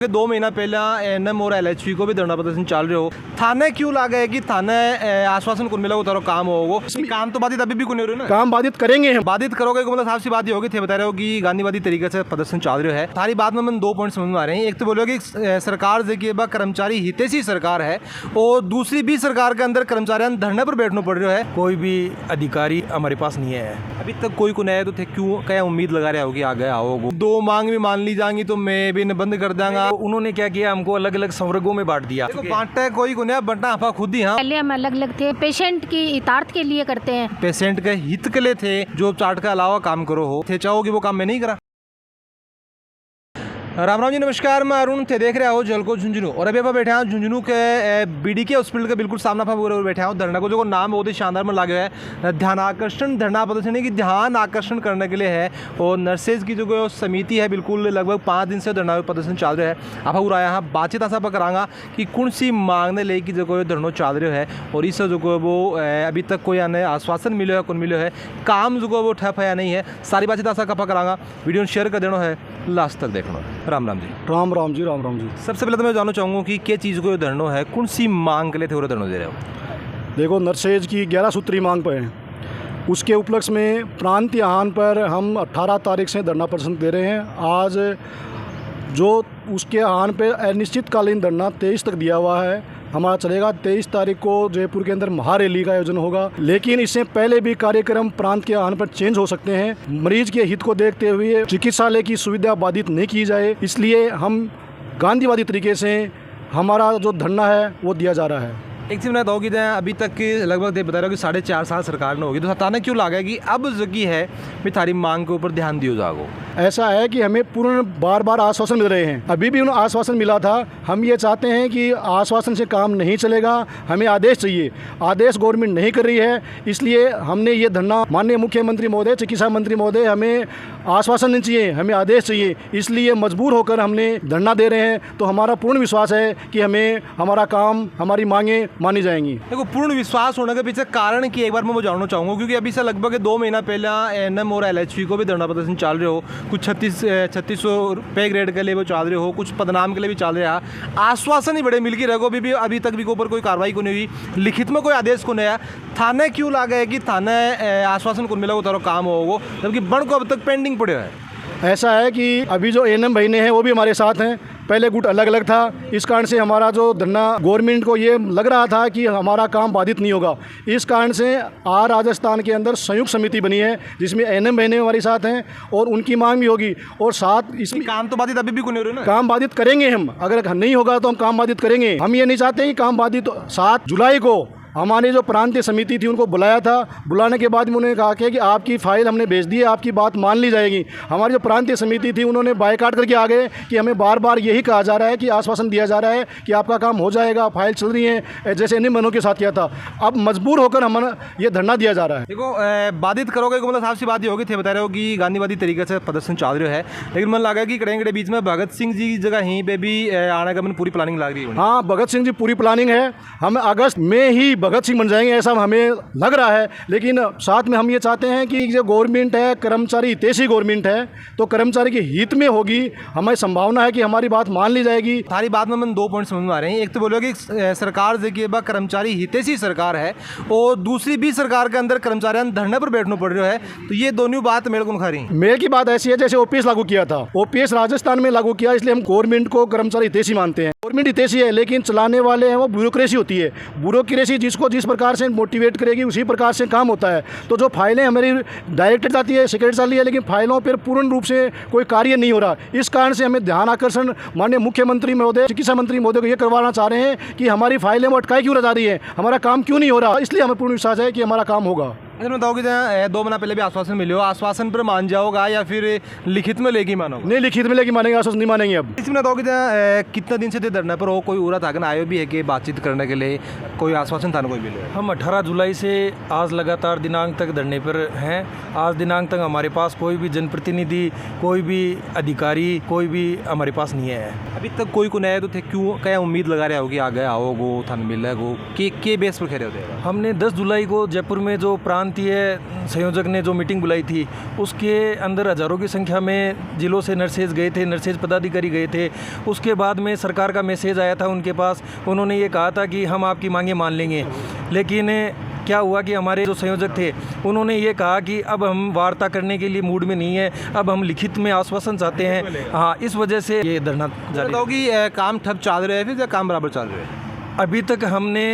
2 महीना पहले एनएम और एलएचपी को भी धरना प्रदर्शन चल रहे हो। थाने क्यों ला गए कि थाने आश्वासन कौन मिला उतारो काम होगो काम तो बाधित अभी भी कौन हो रहे हो ना काम बाधित करेंगे हम। बाधित करोगे मतलब साफ सी बात ये होगी थे बता रहे हो कि गांधीवादी तरीके से प्रदर्शन चल रहे है। थारी बात में 2 पॉइंट समझ में आ रहे हैं। एक तो बोलो कि सरकार देखिए कर्मचारी हितैषी सरकार है और दूसरी भी सरकार के अंदर कर्मचारियों धरने पर बैठना पड़ रहा है। कोई भी अधिकारी हमारे पास नहीं है अभी तक कोई को नहीं तो थे क्यों क्या उम्मीद लगा रहे होगी आगे आओगे 2 मांग भी मान ली जाएंगी तो मैं भी बंद कर दूंगा। उन्होंने क्या किया, हमको अलग अलग संवर्गों में बांट दिया। बांटा है कोई को नहीं बंटा आपा खुद ही। हाँ पहले हम अलग अलग थे, पेशेंट की हितार्थ के लिए करते हैं, पेशेंट के हित के लिए थे जो चार्ट के अलावा काम करो हो थे चाहोगे वो काम मैं नहीं करा। राम राम जी नमस्कार, मैं अरुण थे देख रहे हो झलको झुंझुनू और अभी आप बैठे हैं झुंझुनू के बीडीके हॉस्पिटल के बिल्कुल सामने आप बैठे हैं। धरना को जो नाम बहुत ही शानदार में लगे है ध्यान आकर्षण धरना प्रदर्शन है कि ध्यान आकर्षण करने के लिए है और नर्सेज की जो समिति है बिल्कुल लगभग 5 दिन से धरना प्रदर्शन चल रहा है। आप पूरा यहाँ बातचीत ऐसा करांगा कि कौन सी मांगने ले कि जो धरना चल रहा है और इससे जो वो अभी तक कोई आने आश्वासन मिले है कौन मिले है काम जो वो ठप है या नहीं है सारी बातचीत ऐसा कपा करांगा। वीडियो शेयर कर देना है लास्ट तक देखना। राम राम जी। राम राम जी, राम राम जी। सबसे पहले तो मैं जानना चाहूँगा कि क्या चीज़ को धरना है कौन सी मांग के लिए थे धरना दे रहे हो। देखो नर्सेज की 11 सूत्री मांग पर है, उसके उपलक्ष्य में प्रांतीय आह्वान पर हम 18 तारीख से धरना प्रदर्शन दे रहे हैं। आज जो उसके आह्वान पर अनिश्चितकालीन धरना 23 तक दिया हुआ है हमारा चलेगा। 23 तारीख को जयपुर के अंदर महारैली का आयोजन होगा, लेकिन इससे पहले भी कार्यक्रम प्रांत के आह्वान पर चेंज हो सकते हैं। मरीज के हित को देखते हुए चिकित्सालय की सुविधा बाधित नहीं की जाए, इसलिए हम गांधीवादी तरीके से हमारा जो धरना है वो दिया जा रहा है। एक चीज़ बताओ कि अभी तक लगभग बता रहे हो कि 4.5 साल सरकार ने होगी तो सताना क्यों लगा कि अब जगी है भी थारी मांग के ऊपर ध्यान दियो जागो। ऐसा है कि हमें पूर्ण बार बार आश्वासन मिल रहे हैं, अभी भी उन्हें आश्वासन मिला था। हम ये चाहते हैं कि आश्वासन से काम नहीं चलेगा, हमें आदेश चाहिए। आदेश गवर्नमेंट नहीं कर रही है, इसलिए हमने ये धरना माननीय मुख्यमंत्री महोदय चिकित्सा मंत्री महोदय हमें आश्वासन नहीं चाहिए, हमें आदेश चाहिए, इसलिए मजबूर होकर हमने धरना दे रहे हैं। तो हमारा पूर्ण विश्वास है कि हमें हमारा काम हमारी मांगें मानी जाएंगी। देखो पूर्ण विश्वास होने के पीछे कारण की एक बार मैं वो जानना चाहूँगा क्योंकि अभी से लगभग 2 महीना पहले एनएम और एलएचपी को भी धरना प्रदर्शन चल रहे हो। कुछ 3600 रुपये ग्रेड के लिए वो चल रहे हो, कुछ पदनाम के लिए भी चल रहे हैं। आश्वासन ही बड़े मिलकर रहो अभी तक भी ऊपर कोई कार्रवाई को नहीं हुई, लिखित में कोई आदेश को नहीं आया। थाने क्यों ला गए कि थाने आश्वासन को मिला उतारो काम होगो जबकि बड़ को अब तक पेंडिंग पड़े है। ऐसा है कि अभी जो एनएम भाई ने हैं वो भी हमारे साथ हैं, पहले गुट अलग अलग था, इस कारण से हमारा जो धरना गवर्नमेंट को ये लग रहा था कि हमारा काम बाधित नहीं होगा। इस कारण से राजस्थान के अंदर संयुक्त समिति बनी है जिसमें एनएम बहनें हमारे साथ हैं और उनकी मांग भी होगी और साथ इसमें काम तो बाधित अभी भी को नहीं हो रहा ना। काम बाधित करेंगे हम, अगर नहीं होगा तो हम काम बाधित करेंगे। हम ये नहीं चाहते कि काम बाधित। 7 जुलाई को हमारी जो प्रांतीय समिति थी उनको बुलाया था, बुलाने के बाद उन्होंने कहा कि आपकी फ़ाइल हमने भेज दी है, आपकी बात मान ली जाएगी। हमारी जो प्रांतीय समिति थी उन्होंने बायकाट करके आ गए कि हमें बार बार यही कहा जा रहा है कि आश्वासन दिया जा रहा है कि आपका काम हो जाएगा, फाइल चल रही है, जैसे इन मनों के साथ किया था। अब मजबूर होकर हम ये धरना दिया जा रहा है। देखो बाधित करोगे मतलब साफ सी बात ये होगी थे बता रहे हो कि गांधीवादी तरीके से प्रदर्शन चल रहा है, लेकिन मन लगा कि कड़े बीच में भगत सिंह जी की जगह यहीं पे भी आने का पूरी प्लानिंग लग रही है। हाँ, भगत सिंह जी पूरी प्लानिंग है, हम अगस्त में ही भगत सिंह बन जाएंगे ऐसा हमें लग रहा है। लेकिन साथ में हम ये चाहते हैं कि जो गवर्नमेंट है कर्मचारी हितैषी गवर्नमेंट है तो कर्मचारी के हित में होगी, हमें संभावना है कि हमारी बात मान ली जाएगी। सारी बात में 2 पॉइंट समझ में आ रहे हैं। एक तो बोलो कि सरकार देखिए कर्मचारी हितैषी सरकार है और दूसरी भी सरकार के अंदर कर्मचारियों धरने पर बैठना पड़ रहा है, तो ये दोनों बात मेल को खा रही है। मेल की बात ऐसी है जैसे ओपीएस लागू किया था, ओपीएस राजस्थान में लागू किया, इसलिए हम गवर्नमेंट को कर्मचारी हितैषी मानते हैं। गवर्नमेंट हितैषी है लेकिन चलाने वाले हैं वो ब्यूरोक्रेसी होती है। ब्यूरोक्रेसी जिसको जिस प्रकार से मोटिवेट करेगी उसी प्रकार से काम होता है। तो जो फाइलें हमारी डायरेक्टेड जाती है, सेक्रेटरी जाती है, लेकिन फाइलों पर पूर्ण रूप से कोई कार्य नहीं हो रहा। इस कारण से हमें ध्यान आकर्षण माननीय मुख्यमंत्री महोदय चिकित्सा मंत्री महोदय को ये करवाना चाह रहे हैं कि हमारी फाइलें वो अटकाई क्यों रह जा रही है, हमारा काम क्यों नहीं हो रहा। इसलिए हमें पूर्ण विश्वास है कि हमारा काम होगा। अच्छा बताओ कि 2 महीना पहले भी आश्वासन मिले हो, आश्वासन पर मान जाओगा या फिर लिखित में लेके मानोगे? नहीं, लिखित में लेके मानेंगे, आश्वासन नहीं मानेंगे। अब इसमें बताओ कि कितना दिन से धरने पर हो, कोई उरा था आयो भी है कि बातचीत करने के लिए कोई आश्वासन था ना कोई मिले? हम 18 जुलाई से आज लगातार दिनांक तक धरने पर हैं। आज दिनांक तक हमारे पास कोई भी जनप्रतिनिधि, कोई भी अधिकारी, कोई भी हमारे पास नहीं है। अभी तक कोई को नहीं तो थे क्यों क्या उम्मीद लगा रहे होगी आगे आओगो थान मिलेगो के बेस पर खेरे होते हैं? हमने 10 जुलाई को जयपुर में जो प्रांत प्रांतीय संयोजक ने जो मीटिंग बुलाई थी उसके अंदर हज़ारों की संख्या में जिलों से नर्सेज गए थे, नर्सेज पदाधिकारी गए थे। उसके बाद में सरकार का मैसेज आया था उनके पास, उन्होंने ये कहा था कि हम आपकी मांगें मान लेंगे। लेकिन क्या हुआ कि हमारे जो संयोजक थे उन्होंने ये कहा कि अब हम वार्ता करने के लिए मूड में नहीं है, अब हम लिखित में आश्वासन चाहते हैं। हाँ, इस वजह से ये धरना जारी। बताओ कि काम ठप चल रहा है फिर या काम बराबर चल रहा है? अभी तक हमने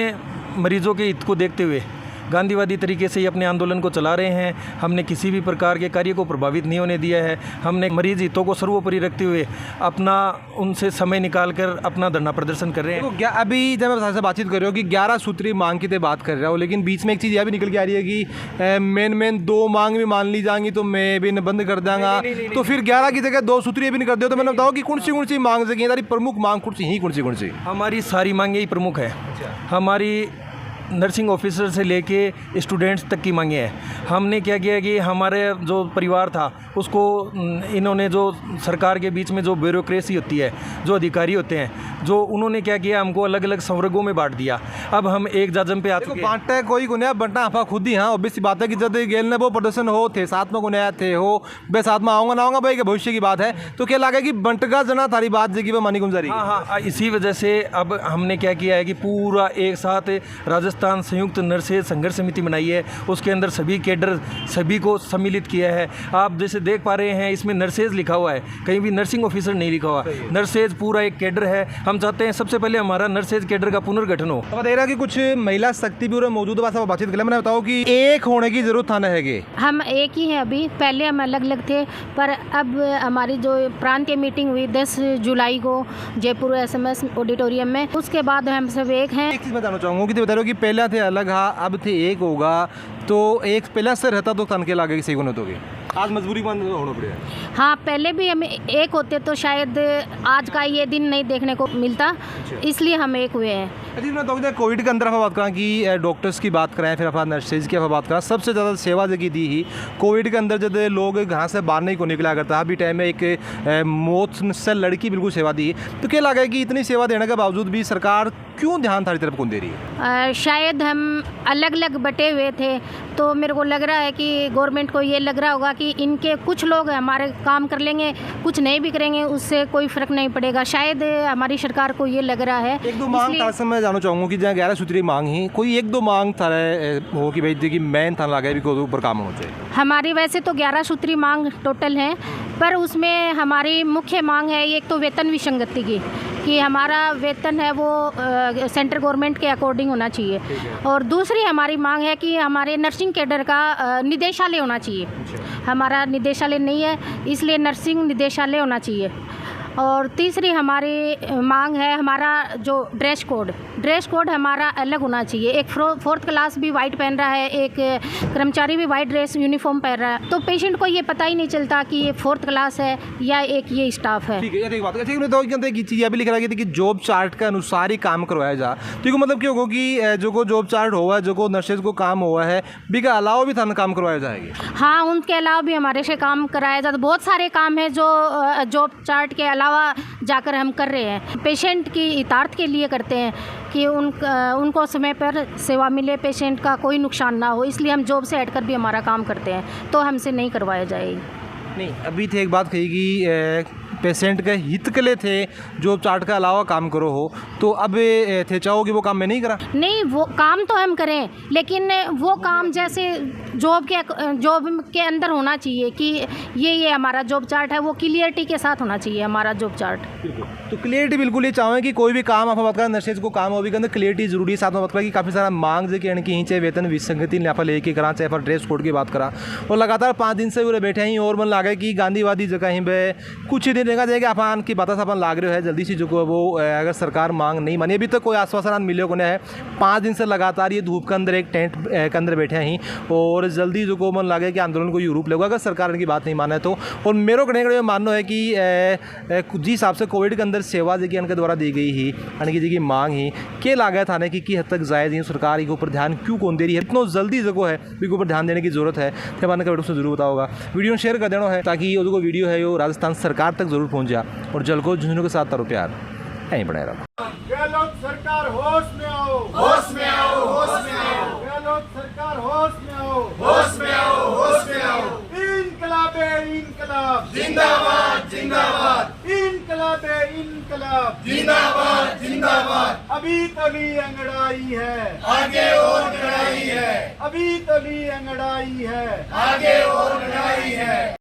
मरीजों के हित को देखते हुए गांधीवादी तरीके से ही अपने आंदोलन को चला रहे हैं। हमने किसी भी प्रकार के कार्य को प्रभावित नहीं होने दिया है। हमने मरीज हितों को सर्वोपरि रखते हुए अपना उनसे समय निकाल कर अपना धरना प्रदर्शन कर रहे हैं। तो अभी जब मैं से बातचीत कर रहे हो कि 11 सूत्री मांग की तो बात कर रहा हूँ, लेकिन बीच में एक चीज़ यह भी निकल के आ रही है कि मेन 2 मांग भी मान ली जाएंगी तो मैं भी बंद कर दूँगा। तो फिर 11 की जगह 2 सूत्री भी नहीं कर दो तो मैंने बताओ कि कौन सी मांग से प्रमुख मांग कौन सी? हमारी सारी मांगें ही प्रमुख है। हमारी नर्सिंग ऑफिसर से लेके स्टूडेंट्स तक की मांगे हैं। हमने क्या किया कि हमारे जो परिवार था उसको इन्होंने जो सरकार के बीच में जो ब्यूरोक्रेसी होती है, जो अधिकारी होते हैं, जो उन्होंने क्या किया हमको अलग अलग संवर्गों में बांट दिया। अब हम एक जाजम पे आ चुके हैं। बांटता है कोई गुनिया बंटना आपा खुद ही। हाँ, ऑब्वियस सी बात है कि जब गेल ने वो प्रदर्शन हो थे साथ में गुनिया थे हो बे साथ में आऊँगा ना आऊँगा भाई के भविष्य की बात है, तो क्या लगा कि बंटगा जना थारी बात जगी वो मानी गुमजारी। हाँ, इसी वजह से अब हमने क्या किया है कि पूरा एक साथ राजस्थान संयुक्त नर्सेज संघर्ष समिति बनाई है। उसके अंदर सभी कैडर सभी को सम्मिलित किया है। आप जैसे देख पा रहे हैं इसमें नर्सेज लिखा हुआ है, कहीं भी नर्सिंग ऑफिसर नहीं लिखा हुआ। नर्सेज पूरा एक कैडर है। हम चाहते हैं सबसे पहले हमारा नर्सेज कैडर का पुनर्गठन हो। अब देख रहा कि कुछ महिला शक्ति ब्यूरो मौजूद बातचीत कर। मैंने बताओ कि एक होने की जरूरत था ना है। हम एक ही हैं अभी, पहले हम अलग अलग थे, पर अब हमारी जो प्रांतीय मीटिंग हुई 10 जुलाई को जयपुर SMS ऑडिटोरियम में, उसके बाद हम सब एक हैं। एक चीज़ बताना चाहूँगा कि बता रहे हो कि पहले थे अलग, हाँ अब थे एक होगा, तो एक पहले से रहता तो तन के लागे सही होने दोगे, आज मजबूरी बंद होना पड़ेगा। हाँ, पहले भी हम एक होते तो शायद आज का ये दिन नहीं देखने को मिलता, इसलिए हम एक हुए हैं। अच्छा, मैं तो कोविड के अंदर बात करें कि डॉक्टर्स की बात करें, फिर अपना नर्सेज की बात करें, सबसे ज़्यादा सेवा जगह दी ही कोविड के अंदर जब लोग घर से बाहर नहीं को निकला करता, अभी टाइम में एक मौत से लड़की बिल्कुल सेवा दी। तो क्या लगा कि इतनी सेवा देने के बावजूद भी सरकार क्यों ध्यान थारी तरफ कौन दे रही है? शायद हम अलग अलग बटे हुए थे, तो मेरे को लग रहा है कि गवर्नमेंट को ये लग रहा होगा कि इनके कुछ लोग हमारे काम कर लेंगे, कुछ नहीं भी करेंगे, उससे कोई फर्क नहीं पड़ेगा। शायद हमारी सरकार को ये लग रहा है। 1-2 मांग था, मैं जानना चाहूँगा कि जहाँ 11 सूत्री मांग ही कोई 1-2 मांग था हो कि भाई देखिए मेन था लगा भी कोई ऊपर काम होना चाहिए। हमारी वैसे तो 11 सूत्री मांग टोटल है, पर उसमें हमारी मुख्य मांग है एक तो वेतन विसंगति की, कि हमारा वेतन है वो सेंट्रल गवर्नमेंट के अकॉर्डिंग होना चाहिए, और दूसरी हमारी मांग है कि हमारे नर्सिंग कैडर का निदेशालय होना चाहिए। हमारा निदेशालय नहीं है, इसलिए नर्सिंग निदेशालय होना चाहिए। और तीसरी हमारी मांग है हमारा जो ड्रेस कोड हमारा अलग होना चाहिए। एक 4th क्लास भी वाइट पहन रहा है, एक कर्मचारी भी वाइट ड्रेस यूनिफॉर्म पहन रहा है, तो पेशेंट को ये पता ही नहीं चलता कि ये 4th क्लास है या एक ये स्टाफ है। ठीक है, एक बात है तो एक चीज़ यह भी लिख रहा है कि जॉब चार्ट के अनुसार ही काम करवाया जा। तो मतलब क्यों होगा कि जो को जॉब चार्ट हुआ है, जो को नर्सेज को काम हुआ है, भी के अलावा भी था काम करवाया जाएगा। हाँ, उनके अलावा भी हमारे से काम कराया जाता। बहुत सारे काम है जो जॉब चार्ट के अलावा जाकर हम कर रहे हैं, पेशेंट की हितार्थ के लिए करते हैं कि उनको समय पर सेवा मिले, पेशेंट का कोई नुकसान ना हो, इसलिए हम जॉब से हटकर भी हमारा काम करते हैं, तो हमसे नहीं करवाया जाएगी। नहीं, अभी थे एक बात कही कि पेशेंट के हित के लिए थे जॉब चार्ट के अलावा काम करो हो, तो अब थे चाहो कि वो काम मैं नहीं करा? नहीं, वो काम तो हम करें, लेकिन वो काम जैसे जॉब के अंदर होना चाहिए कि ये हमारा जॉब चार्ट है, वो क्लियरिटी के साथ होना चाहिए हमारा जॉब चार्ट। तो क्लियरिटी बिल्कुल ये चाहें कि कोई भी काम आप बात करें नर्सेज को काम हो भी अंदर क्लियरिटी जरूरी है। साथ में बात करें कि काफ़ी सारा मांग जो कि चाहे वेतन विसंगति ने लेके करा, चाहे फिर ड्रेस कोड की बात करा, और लगातार 5 दिन से पूरे बैठे ही और मन लगा कि गांधीवादी जगह ही पे कुछ ही दिन देखा जाएगा अपन की बात अपन लाग रहे हो है जल्दी से जो वो अगर सरकार मांग नहीं मानी, अभी तक कोई आश्वासन मिले को नहीं है। 5 दिन से लगातार ये धूप के अंदर एक टेंट के अंदर बैठे ही, और जल्दी जो को मन लगे कि आंदोलन को यूरोप लेगा अगर सरकार इनकी बात नहीं माने तो। और मेरे को मानना है कि जिस हिसाब से कोविड के अंदर सेवा जो कि इनके द्वारा दी गई ही इनकी जी की मांग ही के लागे थाने की हद तक जायज़ ही, सरकार के ऊपर ध्यान क्यों कौन दे रही है, इतना जल्दी जो है इसके ऊपर ध्यान देने की जरूरत है। तो मैंने वीडियो से जरूर बताओगा, वीडियो शेयर कर देना है ताकि ये जो वीडियो है वो राजस्थान सरकार तक जरूर पहुँच जाए, और जलको झुंझुनू के साथ तारो प्यार यहीं बनाए रखो। सरकार होश में आओ, होश में आओ, होश में आओ। गहलोत सरकार होश में आओ, होश में आओ, होश में आओ। इनकलाबे इनकलाब जिंदाबाद जिंदाबाद, इनकलाबे इनकलाब जिंदाबाद जिंदाबाद। अभी तो ली अंगड़ाई है, आगे और लड़ाई है, अभी तो ली अंगड़ाई है, आगे और लड़ाई है।